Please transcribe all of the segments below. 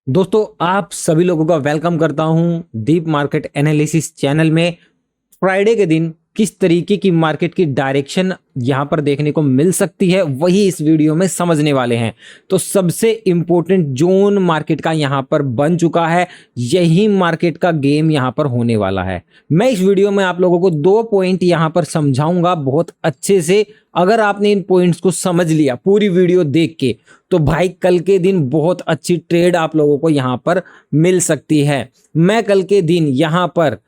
दोस्तों, आप सभी लोगों का वेलकम करता हूं डीप मार्केट एनालिसिस चैनल में। फ्राइडे के दिन किस तरीके की मार्केट की डायरेक्शन यहां पर देखने को मिल सकती है, वही इस वीडियो में समझने वाले हैं। तो सबसे इंपॉर्टेंट जोन मार्केट का यहां पर बन चुका है, यही मार्केट का गेम यहां पर होने वाला है। मैं इस वीडियो में आप लोगों को 2 पॉइंट यहां पर समझाऊंगा बहुत अच्छे से। अगर आपने इन पॉइंट्स को समझ लिया पूरी वीडियो देख के, तो भाई कल के दिन बहुत अच्छी ट्रेड आप लोगों को यहां पर मिल सकती है। मैं कल के दिन यहां पर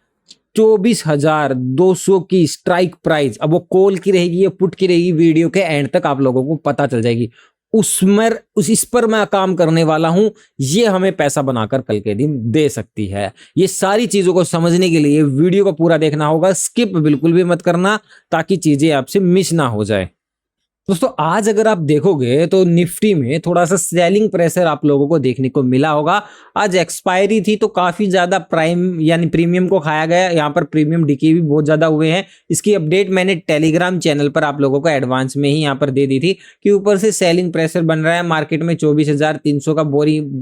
24,200 की स्ट्राइक प्राइस, अब वो कॉल की रहेगी या पुट की रहेगी, वीडियो के एंड तक आप लोगों को पता चल जाएगी। उसमें इस पर मैं काम करने वाला हूं, ये हमें पैसा बनाकर कल के दिन दे सकती है। ये सारी चीजों को समझने के लिए वीडियो को पूरा देखना होगा, स्किप बिल्कुल भी मत करना, ताकि चीजें आपसे मिस ना हो जाए। दोस्तों, आज अगर आप देखोगे तो निफ्टी में थोड़ा सा सेलिंग प्रेशर आप लोगों को देखने को मिला होगा। आज एक्सपायरी थी तो काफी ज्यादा प्राइम यानी प्रीमियम को खाया गया। यहाँ पर प्रीमियम डिके भी बहुत ज्यादा हुए हैं। इसकी अपडेट मैंने टेलीग्राम चैनल पर आप लोगों को एडवांस में ही यहाँ पर दे दी थी कि ऊपर से सेलिंग प्रेशर बन रहा है मार्केट में। 24,300 का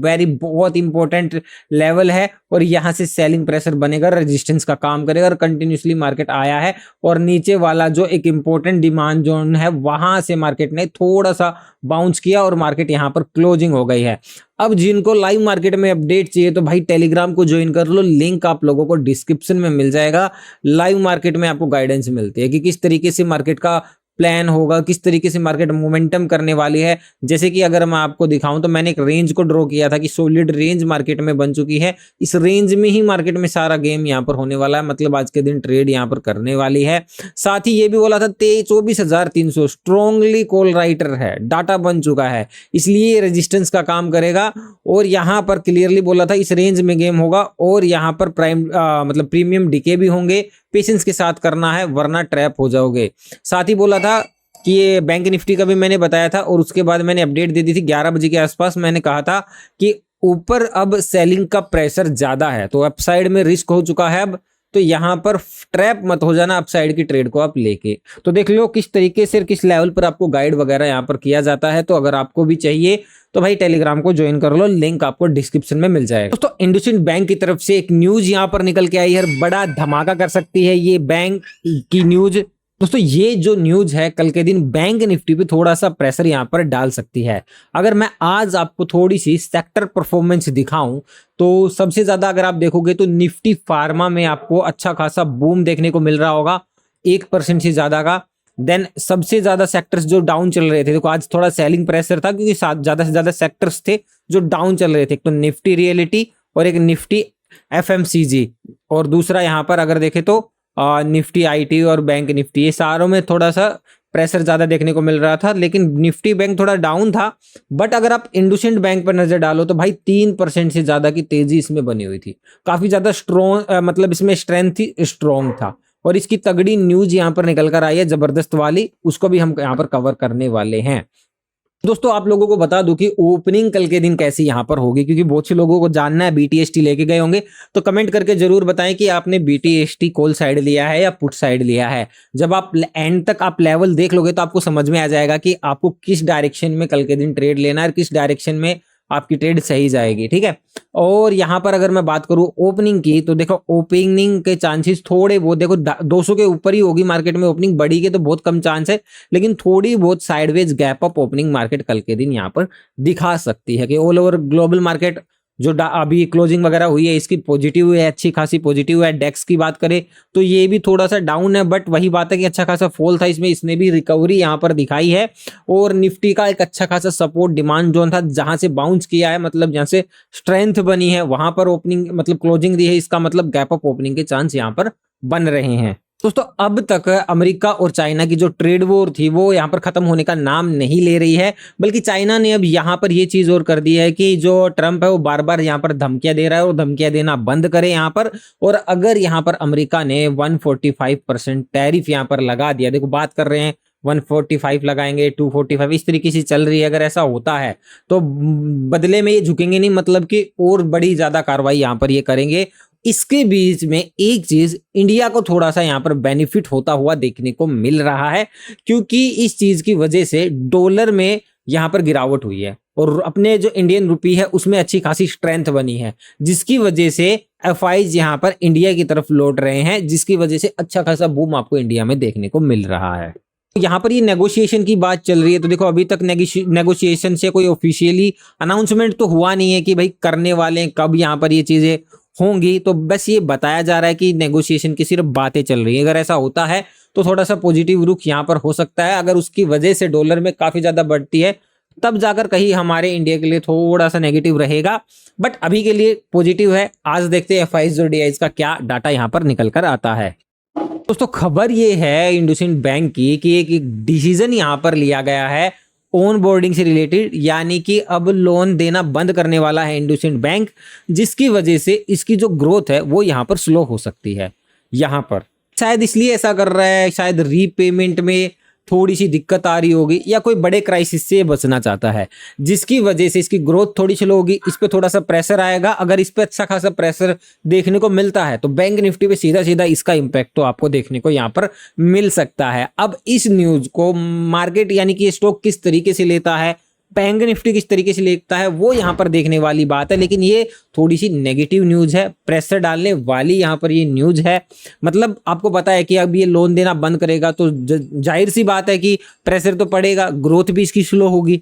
वेरी बहुत इंपॉर्टेंट लेवल है और यहाँ से सेलिंग प्रेशर बनेगा, रेजिस्टेंस का काम करेगा और कंटिन्यूसली मार्केट आया है। और नीचे वाला जो एक इंपॉर्टेंट डिमांड जोन है, वहां से मार्केट ने थोड़ा सा बाउंस किया और मार्केट यहां पर क्लोजिंग हो गई है। अब जिनको लाइव मार्केट में अपडेट चाहिए तो भाई टेलीग्राम को ज्वाइन कर लो, लिंक आप लोगों को डिस्क्रिप्शन में मिल जाएगा। लाइव मार्केट में आपको गाइडेंस मिलती है कि किस तरीके से मार्केट का प्लान होगा, किस तरीके से मार्केट मोमेंटम करने वाली है। जैसे कि अगर मैं आपको दिखाऊं तो मैंने एक रेंज को ड्रॉ किया था कि सॉलिड रेंज मार्केट में बन चुकी है। इस रेंज में ही मार्केट में सारा गेम यहां पर होने वाला है, मतलब आज के दिन ट्रेड यहां पर करने वाली है। साथ ही ये भी बोला था 24,300 स्ट्रॉन्गली कॉल राइटर है, डाटा बन चुका है, इसलिए रेजिस्टेंस का काम करेगा। और यहां पर क्लियरली बोला था इस रेंज में गेम होगा और यहां पर मतलब प्रीमियम डिके भी होंगे। पेशेंस के साथ करना है वरना ट्रैप हो जाओगे। साथ ही बोला था कि ये बैंक निफ्टी का भी मैंने बताया था और उसके बाद मैंने अपडेट दे दी थी 11 बजे के आसपास। मैंने कहा था कि ऊपर अब सेलिंग का प्रेशर ज्यादा है तो अपसाइड में रिस्क हो चुका है अब, तो यहां पर ट्रैप मत हो जाना अपसाइड की ट्रेड को आप लेके। तो देख लो किस तरीके से किस लेवल पर आपको गाइड वगैरह यहां पर किया जाता है। तो अगर आपको भी चाहिए तो भाई टेलीग्राम को ज्वाइन कर लो, लिंक आपको डिस्क्रिप्शन में मिल जाएगा। दोस्तों, इंडसइंड बैंक की तरफ से एक न्यूज यहां पर निकल के आई है, बड़ा धमाका कर सकती है ये बैंक की न्यूज। दोस्तों, ये जो न्यूज है कल के दिन बैंक निफ्टी पे थोड़ा सा प्रेशर यहां पर डाल सकती है। अगर मैं आज आपको थोड़ी सी सेक्टर परफॉर्मेंस दिखाऊं तो सबसे ज्यादा अगर आप देखोगे तो निफ्टी फार्मा में आपको अच्छा खासा बूम देखने को मिल रहा होगा, 1% से ज्यादा का। देन सबसे ज्यादा सेक्टर्स जो डाउन चल रहे थे, देखो आज थोड़ा सेलिंग प्रेशर था क्योंकि ज्यादा से ज्यादा सेक्टर्स थे जो डाउन चल रहे थे। एक तो निफ्टी रियलिटी और एक निफ्टी एफएमसीजी और दूसरा यहाँ पर अगर देखें तो निफ्टी आईटी और बैंक निफ्टी, ये सारों में थोड़ा सा प्रेशर ज्यादा देखने को मिल रहा था। लेकिन निफ्टी बैंक थोड़ा डाउन था। बट अगर आप इंडसइंड बैंक पर नजर डालो तो भाई 3% से ज्यादा की तेजी इसमें बनी हुई थी, काफी ज्यादा स्ट्रॉन्ग, मतलब इसमें स्ट्रेंथ थी, स्ट्रॉन्ग था। और इसकी तगड़ी न्यूज यहां पर निकल कर आई है जबरदस्त वाली, उसको भी हम यहां पर कवर करने वाले हैं। दोस्तों, आप लोगों को बता दूं कि ओपनिंग कल के दिन कैसी यहां पर होगी, क्योंकि बहुत से लोगों को जानना है। बीटीएसटी लेके गए होंगे तो कमेंट करके जरूर बताएं कि आपने बीटीएसटी कॉल साइड लिया है या पुट साइड लिया है। जब आप एंड तक आप लेवल देख लोगे तो आपको समझ में आ जाएगा कि आपको किस डायरेक्शन में कल के दिन ट्रेड लेना है और किस डायरेक्शन में आपकी ट्रेड सही जाएगी, ठीक है। और यहां पर अगर मैं बात करूं ओपनिंग की तो देखो ओपनिंग के चांसेस थोड़े बहुत, देखो 200 के ऊपर ही होगी मार्केट में ओपनिंग, बड़ी के तो बहुत कम चांस है। लेकिन थोड़ी बहुत sideways gap up opening market कल के दिन यहां पर दिखा सकती है कि ऑल ओवर ग्लोबल मार्केट जो अभी क्लोजिंग वगैरह हुई है इसकी पॉजिटिव है, अच्छी खासी पॉजिटिव है। डेक्स की बात करें तो ये भी थोड़ा सा डाउन है, बट वही बात है कि अच्छा खासा फॉल था इसमें, इसने भी रिकवरी यहाँ पर दिखाई है। और निफ्टी का एक अच्छा खासा सपोर्ट डिमांड जोन था जहां से बाउंस किया है, मतलब जहां से स्ट्रेंथ बनी है वहां पर ओपनिंग मतलब क्लोजिंग दी है, इसका मतलब गैप अप ओपनिंग के चांस यहाँ पर बन रहे हैं। दोस्तों, अब तक अमेरिका और चाइना की जो ट्रेड वॉर थी वो यहाँ पर खत्म होने का नाम नहीं ले रही है, बल्कि चाइना ने अब यहाँ पर ये चीज और कर दी है कि जो ट्रंप है वो बार बार यहाँ पर धमकियां दे रहा है और धमकियां देना बंद करे यहाँ पर। और अगर यहाँ पर अमेरिका ने 145% टैरिफ यहाँ पर लगा दिया, देखो बात कर रहे हैं 145 लगाएंगे, 245 इस तरीके से चल रही है। अगर ऐसा होता है तो बदले में ये झुकेंगे नहीं, मतलब कि और बड़ी ज्यादा कार्रवाई यहाँ पर ये करेंगे। इसके बीच में एक चीज इंडिया को थोड़ा सा यहां पर बेनिफिट होता हुआ देखने को मिल रहा है, क्योंकि इस चीज की वजह से डॉलर में यहाँ पर गिरावट हुई है और अपने जो इंडियन रुपी है उसमें अच्छी खासी स्ट्रेंथ बनी है, जिसकी वजह से एफआईज यहाँ पर इंडिया की तरफ लौट रहे हैं, जिसकी वजह से अच्छा खासा बूम आपको इंडिया में देखने को मिल रहा है। यहाँ पर ये नेगोशिएशन की बात चल रही है, तो देखो अभी तक नेगोशिएशन से कोई ऑफिशियली अनाउंसमेंट तो हुआ नहीं है कि भाई करने वाले हैं, कब यहाँ पर ये चीजें होंगी। तो बस ये बताया जा रहा है कि नेगोशिएशन की सिर्फ बातें चल रही है। अगर ऐसा होता है तो थोड़ा सा पॉजिटिव रुख यहाँ पर हो सकता है। अगर उसकी वजह से डॉलर में काफी ज्यादा बढ़ती है तब जाकर कहीं हमारे इंडिया के लिए थोड़ा सा नेगेटिव रहेगा, बट अभी के लिए पॉजिटिव है। आज देखते हैं एफआईज और डीआईज का क्या डाटा यहाँ पर निकल कर आता है। दोस्तों खबर ये है इंडसइंड बैंक की कि एक डिसीजन यहाँ पर लिया गया है ऑन बोर्डिंग से रिलेटेड, यानी कि अब लोन देना बंद करने वाला है इंडसइंड बैंक, जिसकी वजह से इसकी जो ग्रोथ है वो यहाँ पर स्लो हो सकती है। यहाँ पर शायद इसलिए ऐसा कर रहा है, शायद रीपेमेंट में थोड़ी सी दिक्कत आ रही होगी या कोई बड़े क्राइसिस से बचना चाहता है, जिसकी वजह से इसकी ग्रोथ थोड़ी स्लो होगी। इस पे थोड़ा सा प्रेशर आएगा। अगर इस पे अच्छा खासा प्रेशर देखने को मिलता है तो बैंक निफ्टी पे सीधा सीधा इसका इम्पैक्ट तो आपको देखने को यहाँ पर मिल सकता है। अब इस न्यूज को मार्केट यानी कि स्टॉक किस तरीके से लेता है, बैंक निफ्टी किस तरीके से लेता है, वो यहाँ पर देखने वाली बात है। लेकिन ये थोड़ी सी नेगेटिव न्यूज है, प्रेशर डालने वाली यहाँ पर ये न्यूज है। मतलब आपको पता है कि अब ये लोन देना बंद करेगा तो जाहिर सी बात है कि प्रेशर तो पड़ेगा, ग्रोथ भी इसकी स्लो होगी।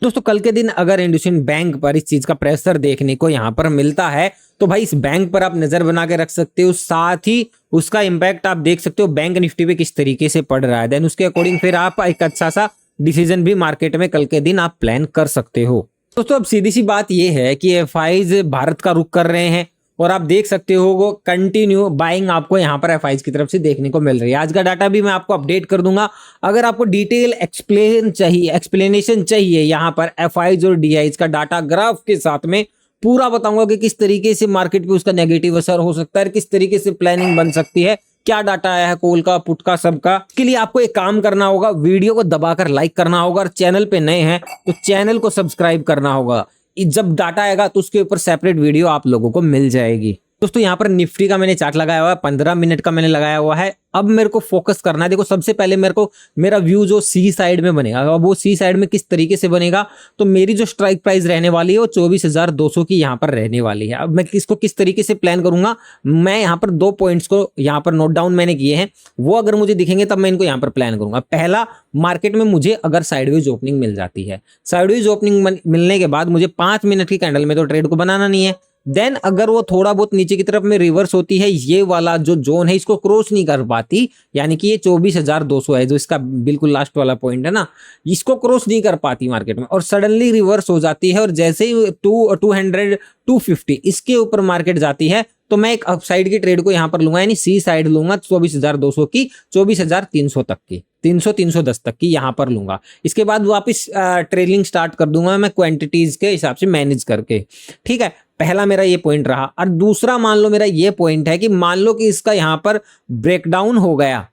दोस्तों कल के दिन अगर इंडसइंड बैंक पर इस चीज का प्रेशर देखने को यहाँ पर मिलता है तो भाई इस बैंक पर आप नजर बना के रख सकते हो, साथ ही उसका इम्पैक्ट आप देख सकते हो बैंक निफ्टी पे किस तरीके से पड़ रहा है। देन उसके अकॉर्डिंग फिर आप एक अच्छा सा डिसीजन भी मार्केट में कल के दिन आप प्लान कर सकते हो। दोस्तों अब सीधी सी बात यह है कि एफआईज भारत का रुख कर रहे हैं और आप देख सकते हो वो कंटिन्यू बाइंग आपको यहाँ पर एफआईज की तरफ से देखने को मिल रही है। आज का डाटा भी मैं आपको अपडेट कर दूंगा। अगर आपको डिटेल एक्सप्लेनेशन चाहिए यहाँ पर एफआईज और डीआईज का डाटा ग्राफ के साथ में पूरा बताऊंगा कि किस तरीके से मार्केट पे उसका नेगेटिव असर हो सकता है, किस तरीके से प्लानिंग बन सकती है, क्या डाटा आया है कॉल का, पुट का, सबका। इसके लिए आपको एक काम करना होगा, वीडियो को दबाकर लाइक करना होगा और चैनल पे नए हैं तो चैनल को सब्सक्राइब करना होगा। जब डाटा आएगा तो उसके ऊपर सेपरेट वीडियो आप लोगों को मिल जाएगी। दोस्तों यहाँ पर निफ्टी का मैंने चार्ट लगाया हुआ है, 15 मिनट का मैंने लगाया हुआ है। अब मेरे को फोकस करना है। देखो सबसे पहले मेरे को मेरा व्यू जो सी साइड में बनेगा, अब वो सी साइड में किस तरीके से बनेगा, तो मेरी जो स्ट्राइक प्राइस रहने वाली है वो 24,200 की यहाँ पर रहने वाली है। अब मैं इसको किस तरीके से प्लान करूंगा, मैं यहाँ पर 2 पॉइंट्स को यहाँ पर नोट डाउन मैंने किए हैं, वो अगर मुझे दिखेंगे तब मैं इनको यहाँ पर प्लान करूंगा। पहला, मार्केट में मुझे अगर साइडवेज ओपनिंग मिल जाती है, साइडवेज ओपनिंग मिलने के बाद मुझे 5 मिनट की कैंडल में तो ट्रेड को बनाना नहीं है। देन अगर वो थोड़ा बहुत नीचे की तरफ में रिवर्स होती है, ये वाला जो जोन है इसको क्रॉस नहीं कर पाती, यानी कि ये 24,200 है जो इसका बिल्कुल लास्ट वाला पॉइंट है ना, इसको क्रॉस नहीं कर पाती मार्केट में और सडनली रिवर्स हो जाती है और जैसे ही 200 250 इसके ऊपर मार्केट जाती है तो मैं एक अपसाइड की ट्रेड को यहाँ पर लूंगा, यानी सी साइड लूंगा 24,200 की 24,300 तक की, 300-310 तक की यहाँ पर लूंगा। इसके बाद वापस ट्रेलिंग स्टार्ट कर दूंगा मैं क्वांटिटीज के हिसाब से मैनेज करके। ठीक है, पहला मेरा ये पॉइंट रहा। और दूसरा मान लो मेरा ये पॉइंट है कि मान लो कि इसका यहाँ पर ब्रेकडाउन हो गया,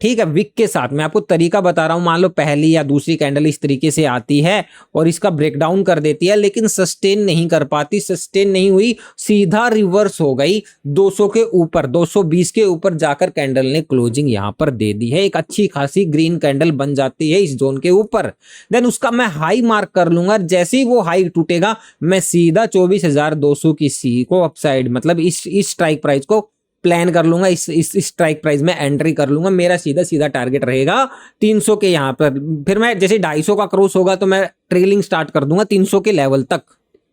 ठीक है, विक के साथ मैं आपको तरीका बता रहा हूं। मान लो पहली या दूसरी कैंडल इस तरीके से आती है और इसका ब्रेकडाउन कर देती है, लेकिन सस्टेन नहीं कर पाती, सस्टेन नहीं हुई, सीधा रिवर्स हो गई 200 के ऊपर, 220 के ऊपर जाकर कैंडल ने क्लोजिंग यहां पर दे दी है, एक अच्छी खासी ग्रीन कैंडल बन जाती है इस जोन के ऊपर। देन उसका मैं हाई मार्क कर लूंगा, जैसे ही वो हाई टूटेगा मैं सीधा 24,200 की सी को अपसाइड, मतलब इस स्ट्राइक प्राइस को प्लान कर लूंगा, इस स्ट्राइक प्राइस में एंट्री कर लूंगा। मेरा सीधा सीधा टारगेट रहेगा 300 के यहाँ पर। फिर मैं जैसे 250 का क्रॉस होगा तो मैं ट्रेलिंग स्टार्ट कर दूंगा 300 के लेवल तक।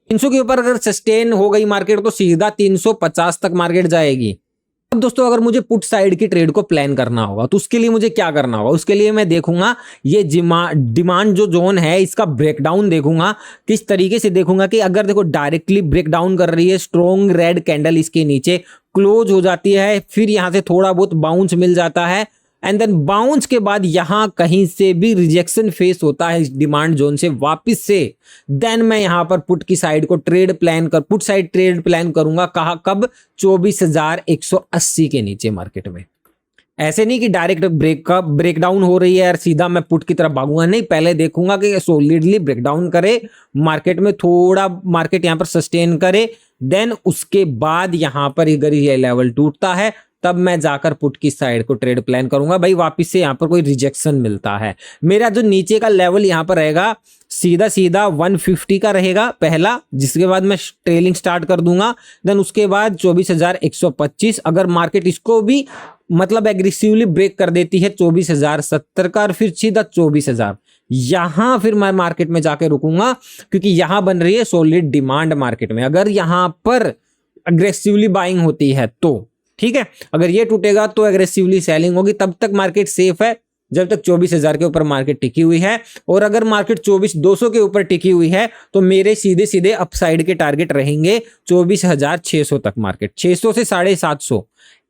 300 के ऊपर अगर सस्टेन हो गई मार्केट तो सीधा 350 तक मार्केट जाएगी। अब दोस्तों अगर मुझे पुट साइड की ट्रेड को प्लान करना होगा तो उसके लिए मुझे क्या करना होगा, उसके लिए मैं देखूंगा ये डिमांड जो जोन है इसका ब्रेकडाउन देखूंगा। किस तरीके से देखूंगा कि अगर देखो डायरेक्टली ब्रेकडाउन कर रही है, स्ट्रॉन्ग रेड कैंडल इसके नीचे क्लोज हो जाती है, फिर यहां से थोड़ा बहुत बाउंस मिल जाता है एंड देन बाउंस के बाद यहां कहीं से भी रिजेक्शन फेस होता है इस डिमांड जोन से वापस से, देन मैं यहां पर पुट की साइड को पुट साइड ट्रेड प्लान करूंगा। कहा कब? 24,180 के नीचे मार्केट में। ऐसे नहीं कि डायरेक्ट ब्रेकडाउन हो रही है यार सीधा मैं पुट की तरफ भागूंगा, नहीं, पहले देखूंगा कि सॉलिडली ब्रेकडाउन करे मार्केट में, थोड़ा मार्केट यहां पर सस्टेन करे, देन उसके बाद यहां पर अगर ये लेवल टूटता है तब मैं जाकर पुट की साइड को ट्रेड प्लान करूंगा। भाई वापस से यहाँ पर कोई रिजेक्शन मिलता है, मेरा जो नीचे का लेवल यहाँ पर रहेगा सीधा सीधा 150 का रहेगा पहला, जिसके बाद मैं ट्रेलिंग स्टार्ट कर दूंगा। देन उसके बाद 24,125, अगर मार्केट इसको भी मतलब एग्रेसिवली ब्रेक कर देती है 24,070 का, और फिर सीधा 24,000, यहां फिर मैं मार्केट में जाके रुकूंगा, क्योंकि यहां बन रही है सॉलिड डिमांड मार्केट में। अगर यहां पर अग्रेसिवली बाइंग होती है तो ठीक है, अगर ये टूटेगा तो एग्रेसिवली सेलिंग होगी। तब तक मार्केट सेफ है जब तक 24,000 के ऊपर मार्केट टिकी हुई है। और अगर मार्केट 24,200 के ऊपर टिकी हुई है तो मेरे सीधे सीधे अपसाइड के टारगेट रहेंगे 24,600 तक। मार्केट 600 से 750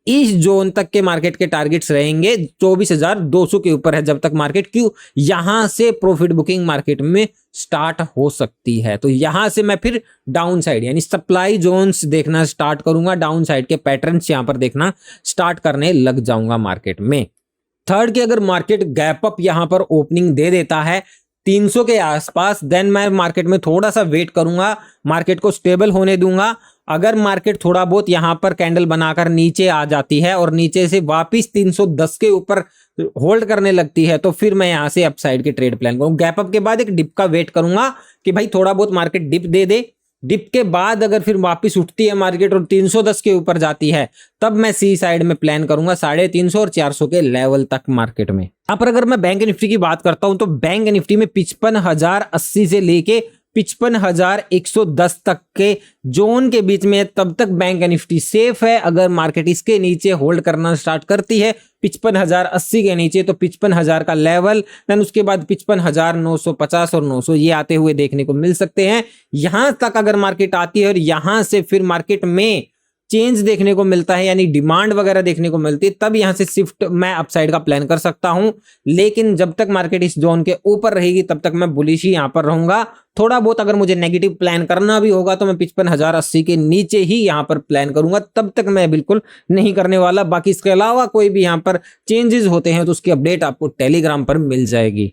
इस जोन तक के मार्केट के टारगेट्स रहेंगे। 24,200 के ऊपर है जब तक मार्केट, क्यों, यहां से प्रॉफिट बुकिंग मार्केट में स्टार्ट हो सकती है। तो यहां से मैं फिर डाउन साइड यानी सप्लाई जोन्स देखना स्टार्ट करूंगा, डाउन साइड के पैटर्न्स यहां पर देखना स्टार्ट करने लग जाऊंगा मार्केट में। थर्ड की अगर मार्केट गैप अप यहां पर ओपनिंग दे देता है 300 के आसपास, देन मैं मार्केट में थोड़ा सा वेट करूंगा, मार्केट को स्टेबल होने दूंगा। अगर मार्केट थोड़ा बहुत यहां पर कैंडल बनाकर नीचे आ जाती है और नीचे से वापस 310 के ऊपर होल्ड करने लगती है तो फिर मैं यहां से अपसाइड के ट्रेड प्लान करूंगा। गैप अप के बाद एक डिप का वेट करूंगा कि भाई थोड़ा बहुत मार्केट डिप दे दे, डिप के बाद अगर फिर वापस उठती है मार्केट और 310 के ऊपर जाती है तब मैं सी साइड में प्लान करूंगा 350 और 400 के लेवल तक मार्केट में। यहाँ पर अगर मैं बैंक निफ्टी की बात करता हूं तो बैंक निफ्टी में 55,080 से लेके 55,110 तक के जोन के बीच में तब तक बैंक निफ्टी सेफ है। अगर मार्केट इसके नीचे होल्ड करना स्टार्ट करती है 55,080 के नीचे तो 55,000 का लेवल, देन उसके बाद 55,950 और 900 ये आते हुए देखने को मिल सकते हैं। यहां तक अगर मार्केट आती है और यहां से फिर मार्केट में चेंज देखने को मिलता है यानी डिमांड वगैरह देखने को मिलती है, तब यहां से शिफ्ट मैं अपसाइड का प्लान कर सकता हूं। लेकिन जब तक मार्केट इस जोन के ऊपर रहेगी तब तक मैं बुलिश ही यहां पर रहूंगा। थोड़ा बहुत अगर मुझे नेगेटिव प्लान करना भी होगा तो मैं 55,080 के नीचे ही यहां पर प्लान करूंगा, तब तक मैं बिल्कुल नहीं करने वाला। बाकी इसके अलावा कोई भी यहां पर चेंजेस होते हैं तो उसकी अपडेट आपको टेलीग्राम पर मिल जाएगी।